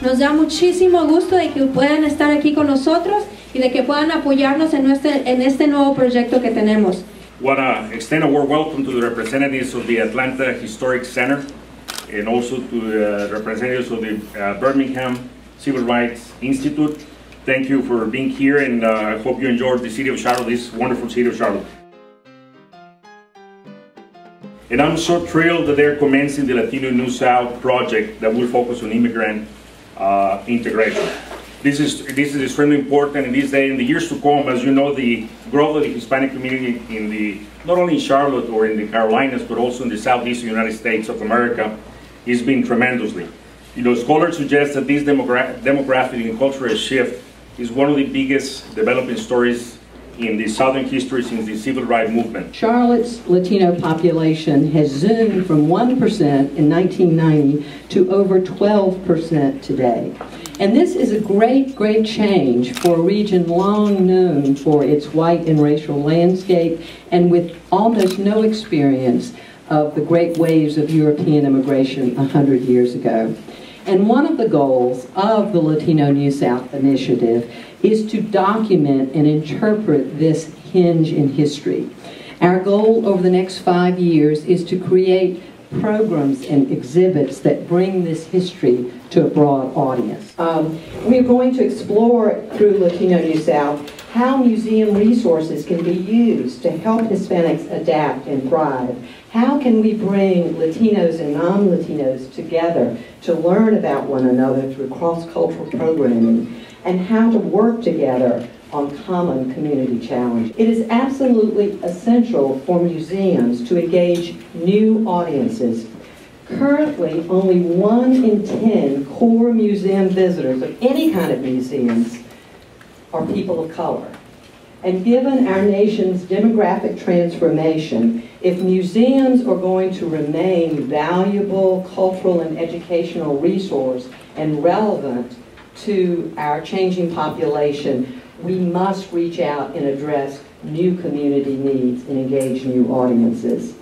Nos da muchísimo gusto de que puedan estar aquí con nosotros y de que puedan apoyarnos en este nuevo proyecto que tenemos. Want to extend a warm welcome to the representatives of the Atlanta Historic Center and also to the representatives of the Birmingham Civil Rights Institute. Thank you for being here, and I hope you enjoyed the city of Charlotte, this wonderful city of Charlotte. And I'm so thrilled that they're commencing the Latino New South Project that will focus on immigrant integration. This is extremely important in this day. In the years to come, as you know, the growth of the Hispanic community not only in Charlotte or in the Carolinas, but also in the southeastern United States of America, is being tremendously. You know, scholars suggest that this demographic and cultural shift is one of the biggest developing stories in the Southern history since the Civil Rights Movement. Charlotte's Latino population has zoomed from 1% in 1990 to over 12% today. And this is a great, great change for a region long known for its white and racial landscape and with almost no experience of the great waves of European immigration 100 years ago. And one of the goals of the Latino New South initiative is to document and interpret this hinge in history. Our goal over the next 5 years is to create programs and exhibits that bring this history to a broad audience. We're going to explore through Latino New South how museum resources can be used to help Hispanics adapt and thrive. How can we bring Latinos and non-Latinos together to learn about one another through cross-cultural programming, and how to work together on common community challenges. It is absolutely essential for museums to engage new audiences. Currently, only 1 in 10 core museum visitors of any kind of museums are people of color. And given our nation's demographic transformation, if museums are going to remain valuable cultural and educational resource and relevant to our changing population, we must reach out and address new community needs and engage new audiences.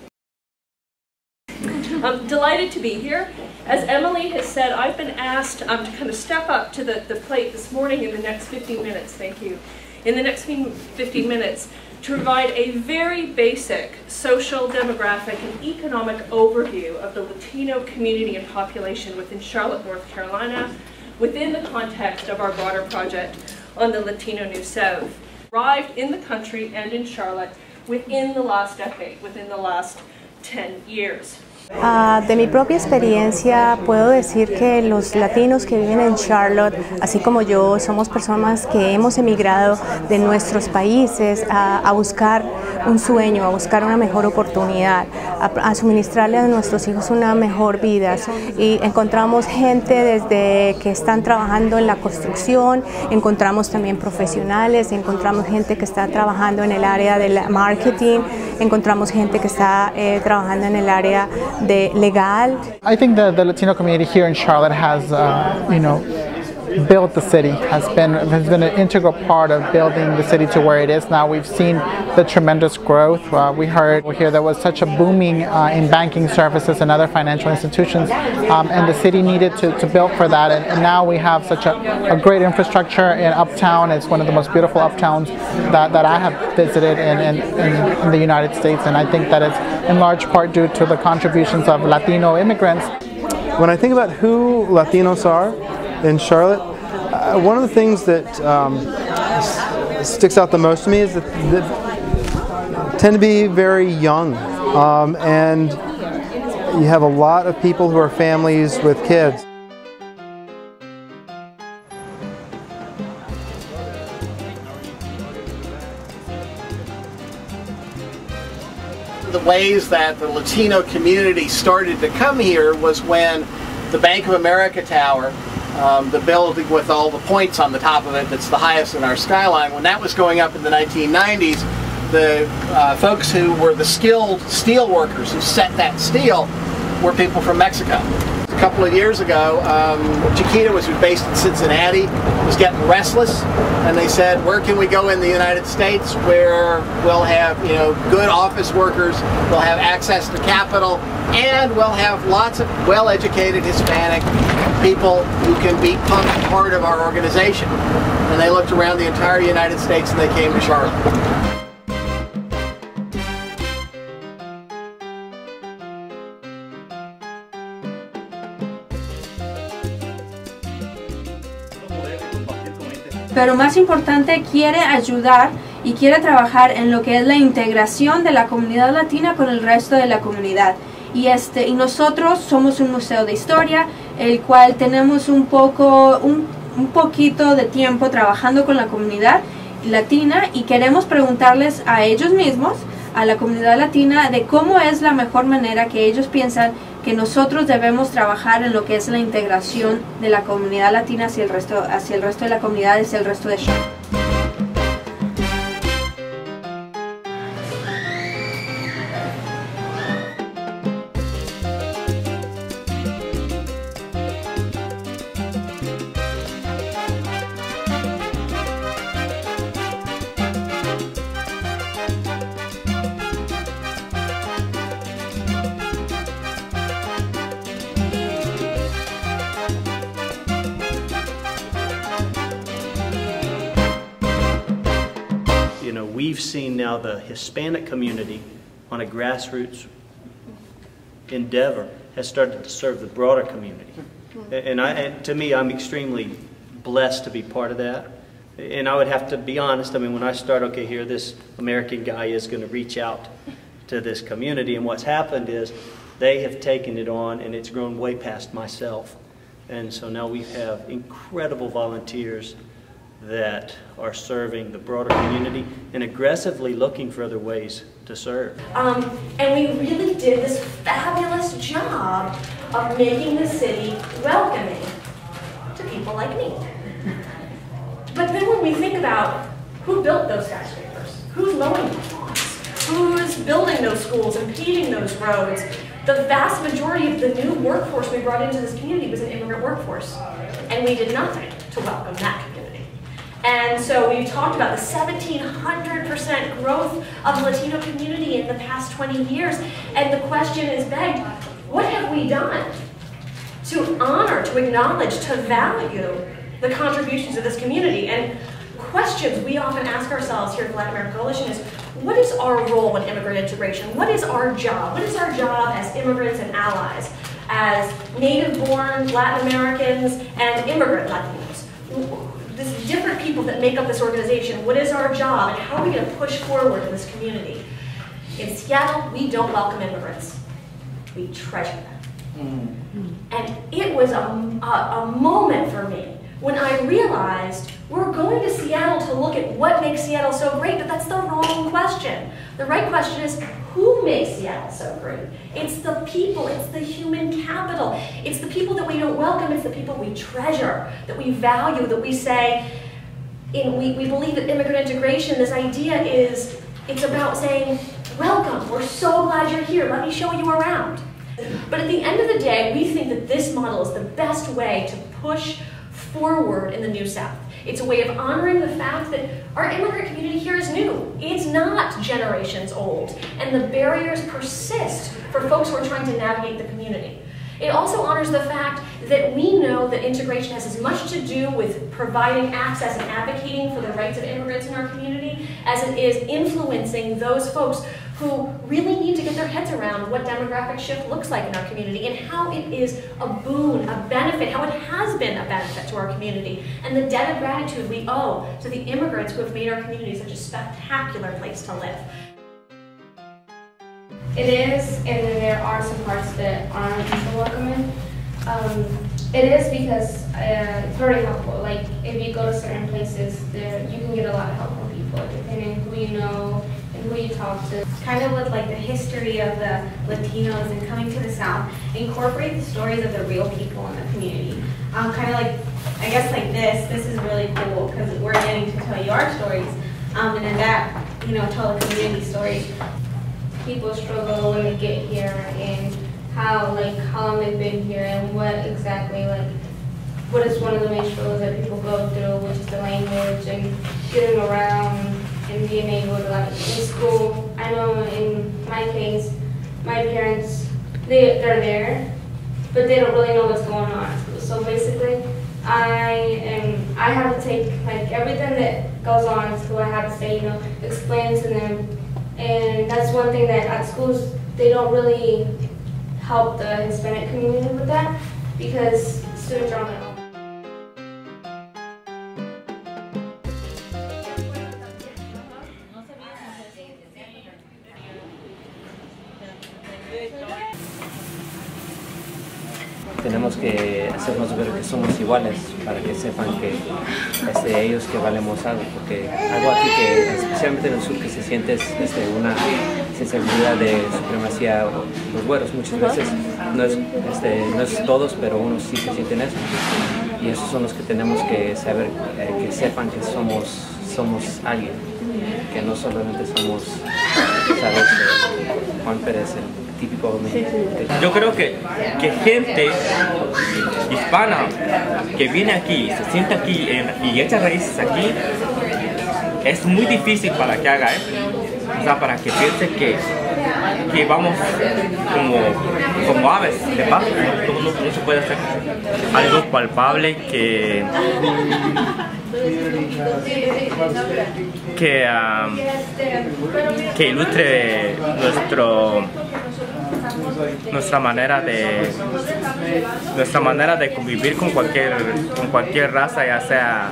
I'm delighted to be here. As Emily has said, I've been asked to kind of step up to the plate this morning in the next 15 minutes, thank you, in the next 15 minutes to provide a very basic social, demographic, and economic overview of the Latino community and population within Charlotte, North Carolina, within the context of our broader project on the Latino New South. Arrived in the country and in Charlotte within the last decade, within the last 10 years. De mi propia experiencia puedo decir que los latinos que viven en Charlotte, así como yo, somos personas que hemos emigrado de nuestros países a buscar un sueño, a buscar una mejor oportunidad, a suministrarle a nuestros hijos una mejor vida. Y encontramos gente desde que están trabajando en la construcción, encontramos también profesionales, encontramos gente que está trabajando en el área del marketing, encontramos gente que está trabajando en el área de legal. I think the Latino community here in Charlotte has, built the city, has been an integral part of building the city to where it is now. We've seen the tremendous growth. We heard here there was such a booming in banking services and other financial institutions, and the city needed to build for that. And now we have such a great infrastructure in Uptown. It's one of the most beautiful uptowns that I have visited in the United States, and I think that it's in large part due to the contributions of Latino immigrants. When I think about who Latinos are in Charlotte, one of the things that sticks out the most to me is that they tend to be very young, and you have a lot of people who are families with kids. The ways that the Latino community started to come here was when the Bank of America Tower, the building with all the points on the top of it that's the highest in our skyline, when that was going up in the 1990s, the folks who were the skilled steel workers who set that steel were people from Mexico. A couple of years ago, Chiquita was based in Cincinnati, was getting restless, and they said, where can we go in the United States where we'll have, you know, good office workers, we'll have access to capital, and we'll have lots of well-educated Hispanic people who can be part of our organization. And they looked around the entire United States and they came to Charlotte. Pero más importante, quiere ayudar y quiere trabajar en lo que es la integración de la comunidad latina con el resto de la comunidad. Y nosotros somos un museo de historia, el cual tenemos un poquito de tiempo trabajando con la comunidad latina y queremos preguntarles a ellos mismos, a la comunidad latina, de cómo es la mejor manera que ellos piensan que nosotros debemos trabajar en lo que es la integración de la comunidad latina hacia el resto de la comunidad, hacia el resto de Charlotte. We've seen now the Hispanic community on a grassroots endeavor has started to serve the broader community. And to me, I'm extremely blessed to be part of that. And I would have to be honest, I mean, when I start, okay, here this American guy is going to reach out to this community, and what's happened is they have taken it on and it's grown way past myself. And so now we have incredible volunteers that are serving the broader community and aggressively looking for other ways to serve. And we really did this fabulous job of making the city welcoming to people like me. But then when we think about who built those skyscrapers, who's mowing those lawns, who's building those schools and paving those roads, the vast majority of the new workforce we brought into this community was an immigrant workforce. And we did nothing to welcome that community. And so we talked about the 1,700% growth of the Latino community in the past 20 years. And the question is begged, what have we done to honor, to acknowledge, to value the contributions of this community? And questions we often ask ourselves here at the Latin American Coalition is, what is our role in immigrant integration? What is our job? What is our job as immigrants and allies, as native-born Latin Americans and immigrant Latinos? These different people that make up this organization, what is our job and how are we going to push forward in this community? In Seattle, we don't welcome immigrants. We treasure them. And it was a moment for me when I realized we're going to Seattle to look at what makes Seattle so great, but that's the wrong question. The right question is, who makes Seattle so great? It's the people, it's the human capital. It's the people that we don't welcome, it's the people we treasure, that we value, that we say, we believe that immigrant integration, this idea is, it's about saying, welcome, we're so glad you're here, let me show you around. But at the end of the day, we think that this model is the best way to push forward in the New South. It's a way of honoring the fact that our immigrant community here is new. It's not generations old, and the barriers persist for folks who are trying to navigate the community. It also honors the fact that we know that integration has as much to do with providing access and advocating for the rights of immigrants in our community as it is influencing those folks who really need to get their heads around what demographic shift looks like in our community and how it is a boon, a benefit, how it has been a benefit to our community, and the debt of gratitude we owe to the immigrants who have made our community such a spectacular place to live. It is, and then there are some parts that aren't so welcoming. It is because it's very helpful. Like if you go to certain places, you can get a lot of help from people, depending who you know and who you talk to. Kind of with like the history of the Latinos and coming to the South, incorporate the stories of the real people in the community. Kind of like, I guess like this is really cool because we're getting to tell you our stories, and in that, tell the community stories. People struggle when they get here and how long they've been here and what exactly what is one of the main struggles that people go through, which is the language and getting around and being able to in school. I know in my case, my parents they're there, but they don't really know what's going on at school. So basically, I have to take everything that goes on in school. I have to say, explain to them, and that's one thing that at schools they don't really help the Hispanic community with that because students are on their own. Tenemos que hacernos ver que somos iguales para que sepan que ellos que valemos algo, porque algo aquí que especialmente en el sur que se siente es una sensibilidad de supremacía los güeros muchas veces, no es todos, pero unos sí que sienten eso, y esos son los que tenemos que saber, que sepan que somos alguien, que no solamente somos, ¿sabes? Juan Pérez, típico mexicano. Yo creo que gente hispana que viene aquí, se sienta aquí y echa raíces aquí, es muy difícil para que haga eso. O sea, para que piense que vamos como aves de paso, no se puede hacer algo palpable que ilustre nuestra manera de convivir con cualquier raza, ya sea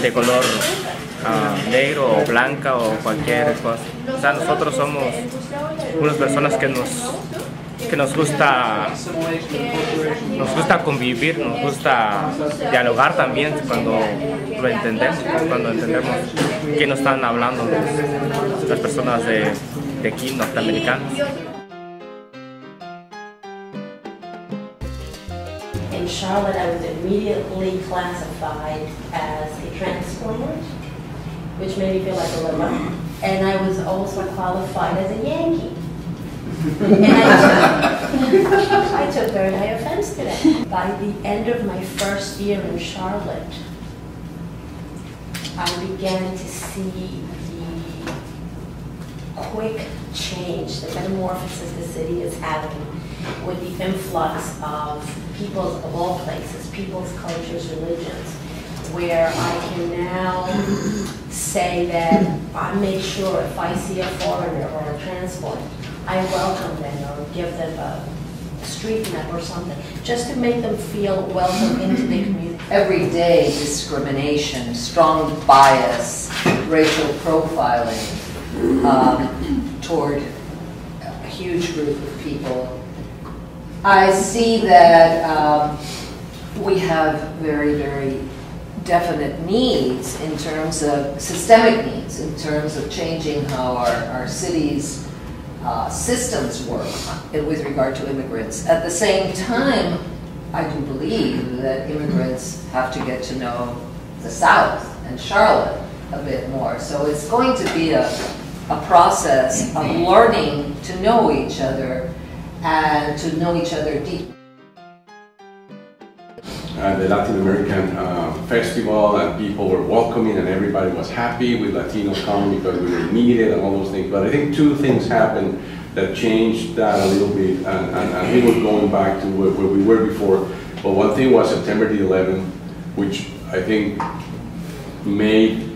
de color negro o blanca o cualquier cosa. O sea, nosotros somos unas personas que nos gusta convivir, nos gusta dialogar también cuando entendemos que nos están hablando las personas de aquí, norteamericanos. In Charlotte, I was immediately classified as a transplant, which made me feel like a liberal, and I was also qualified as a Yankee. And I took very high offense to that. By the end of my first year in Charlotte, I began to see the quick change, the metamorphosis the city is having with the influx of peoples of all places, peoples, cultures, religions, where I can now say that I make sure if I see a foreigner or a transplant, I welcome them or give them a street map or something, just to make them feel welcome into the community. Everyday discrimination, strong bias, racial profiling toward a huge group of people. I see that we have very, very definite needs in terms of systemic needs, in terms of changing how our cities' systems work with regard to immigrants. At the same time, I do believe that immigrants have to get to know the South and Charlotte a bit more. So it's going to be a process of learning to know each other and to know each other deeply. The Latin American festival, and people were welcoming and everybody was happy with Latinos coming because we were needed and all those things. But I think two things happened that changed that a little bit, and I think we're going back to where we were before. But one thing was September the 11th, which I think made,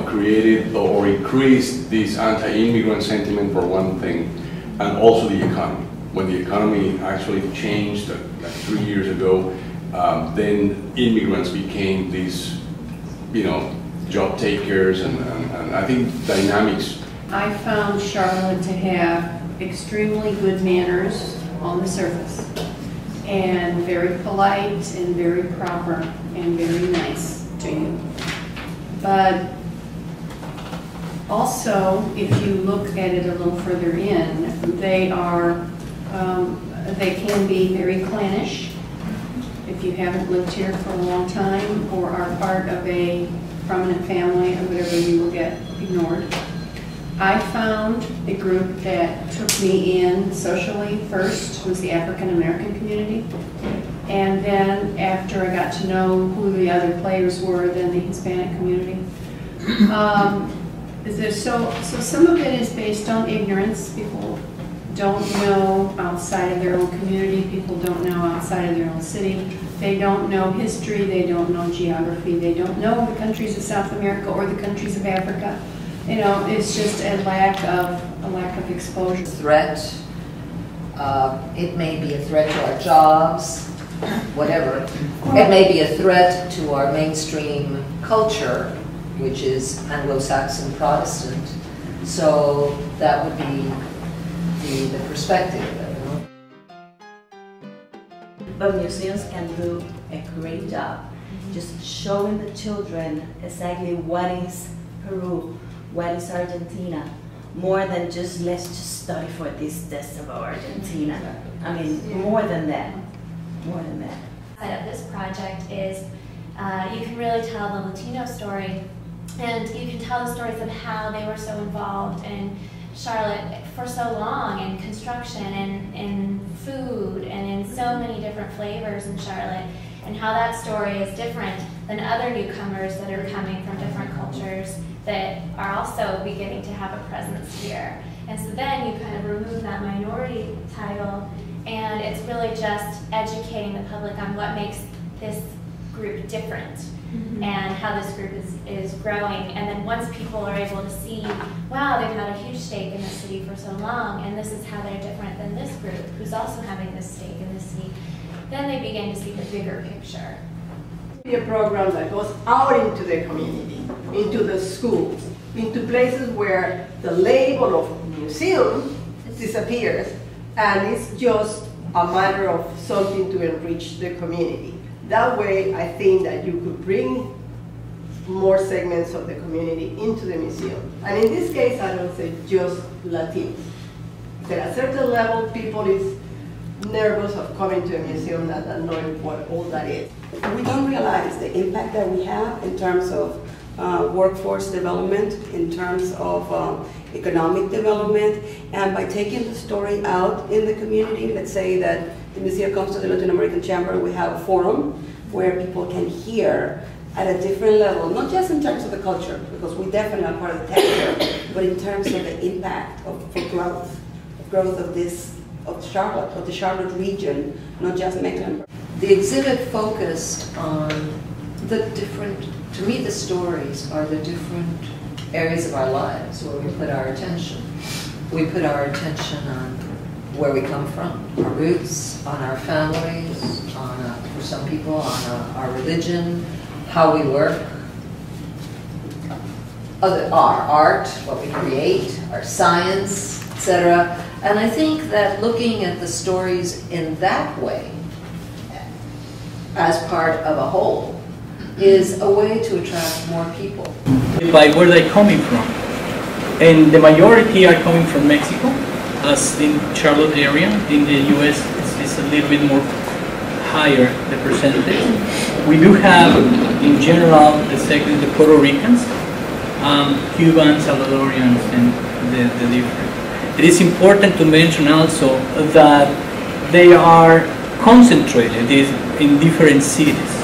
created or increased this anti-immigrant sentiment for one thing, and also the economy. When the economy actually changed like 3 years ago, then immigrants became these, job takers, and I think dynamics. I found Charlotte to have extremely good manners on the surface, and very polite and very proper and very nice to you. But also, if you look at it a little further in, they can be very clannish. If you haven't lived here for a long time or are part of a prominent family or whatever, you will get ignored. I found a group that took me in socially first, was the African American community. And then after I got to know who the other players were, then the Hispanic community. So some of it is based on ignorance. People don't know outside of their own community. People don't know outside of their own city. They don't know history. They don't know geography. They don't know the countries of South America or the countries of Africa. You know, it's just a lack of exposure. Threat. It may be a threat to our jobs, whatever. It may be a threat to our mainstream culture, which is Anglo-Saxon Protestant. So that would be the perspective. But museums can do a great job just showing the children exactly what is Peru, what is Argentina, more than just let's just study for this test about Argentina. I mean, more than that, more than that. Of this project is you can really tell the Latino story, and you can tell the stories of how they were so involved in Charlotte for so long, in construction and in food and in so many different flavors in Charlotte, and how that story is different than other newcomers that are coming from different cultures that are also beginning to have a presence here. And so then you kind of remove that minority title, and it's really just educating the public on what makes this group different. And how this group is growing. And then once people are able to see, wow, they've had a huge stake in the city for so long, and this is how they're different than this group who's also having this stake in the city, then they begin to see the bigger picture. Be a program that goes out into the community, into the schools, into places where the label of museum disappears, and it's just a matter of something to enrich the community. That way, I think that you could bring more segments of the community into the museum. And in this case, I don't say just Latinos. At a certain level, people is nervous of coming to a museum not knowing what all that is. We don't realize the impact that we have in terms of workforce development, in terms of economic development, and by taking the story out in the community, let's say that the museum comes to the Latin American Chamber, we have a forum where people can hear at a different level, not just in terms of the culture, because we definitely are part of the texture, but in terms of the impact of growth of Charlotte, of the Charlotte region, not just Mecklenburg. The exhibit focused on the different, to me the stories are the different areas of our lives where we put our attention. We put our attention on where we come from, our roots, on our families, on for some people, on our religion, how we work, our art, what we create, our science, etc. And I think that looking at the stories in that way, as part of a whole, is a way to attract more people. By where they're coming from. And the majority are coming from Mexico, as in Charlotte area. In the US, it's a little bit more higher, the percentage. We do have, in general, the Puerto Ricans, Cubans, Salvadorians, and the different. It is important to mention also that they are concentrated in different cities.